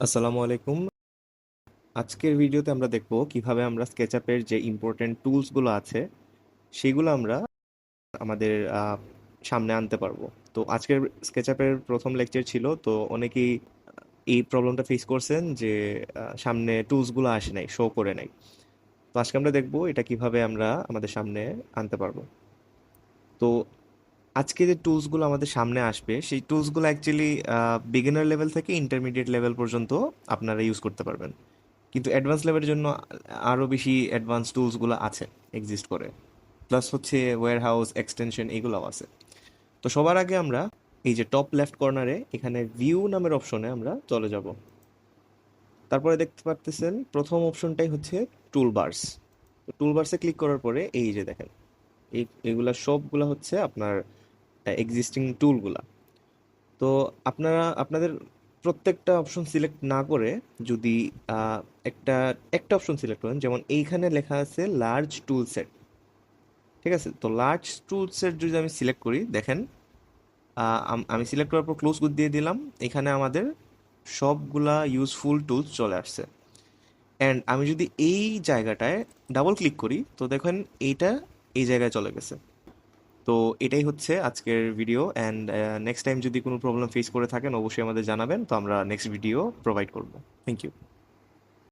আসসালামু আলাইকুম। আজকের ভিডিওতে আমরা দেখব কিভাবে আমরা স্কেচআপের যে ইম্পর্টেন্ট টুলসগুলো আছে সেগুলো আমরা আমাদের সামনে আনতে পারবো। তো আজকের স্কেচআপের প্রথম লেকচার ছিল, তো অনেকেই এই প্রবলেমটা ফেস করছেন যে সামনে টুলসগুলো আসে নাই, শো করে নাই। তো আজকে আমরা দেখব এটা কিভাবে আমরা আমাদের সামনে আনতে পারবো। তো আজকে যে টুলসগুলো আমাদের সামনে আসবে সেই টুলসগুলো অ্যাকচুয়ালি বিগিনার লেভেল থেকে ইন্টারমিডিয়েট লেভেল পর্যন্ত আপনারা ইউজ করতে পারবেন, কিন্তু অ্যাডভান্স লেভেলের জন্য আরও বেশি অ্যাডভান্স টুলসগুলো আছে, এক্সিস্ট করে। প্লাস হচ্ছে ওয়্যার হাউস এক্সটেনশন এগুলোও আছে। তো সবার আগে আমরা এই যে টপ লেফট কর্নারে এখানে ভিউ নামের অপশনে আমরা চলে যাব। তারপরে দেখতে পারতেছেন প্রথম অপশনটাই হচ্ছে টুলবার্স। তো টুলবার্সে ক্লিক করার পরে এই যে দেখেন এগুলা সবগুলা হচ্ছে আপনার এক্সিস্টিং টুলগুলা। তো আপনারা আপনাদের প্রত্যেকটা অপশন সিলেক্ট না করে যদি আহ, একটা একটা অপশন সিলেক্ট করেন, যেমন এইখানে লেখা আছে লার্জ টুল সেট। ঠিক আছে, তো লার্জ টুল সেট যদি আমি সিলেক্ট করি, দেখেন আমি সিলেক্ট করার পর ক্লোজ দিয়ে দিলাম। এখানে আমাদের সবগুলা ইউজফুল টুলস চলে আসছে। অ্যান্ড আমি যদি এই জায়গাটায় ডাবল ক্লিক করি, তো দেখেন এইটা এই জায়গায় চলে গেছে। তো এটাই হচ্ছে আজকের ভিডিও। অ্যান্ড নেক্সট টাইম যদি কোনো প্রবলেম ফেস করে থাকেন অবশ্যই আমাদের জানাবেন, তো আমরা নেক্সট ভিডিও প্রোভাইড করব। Thank you.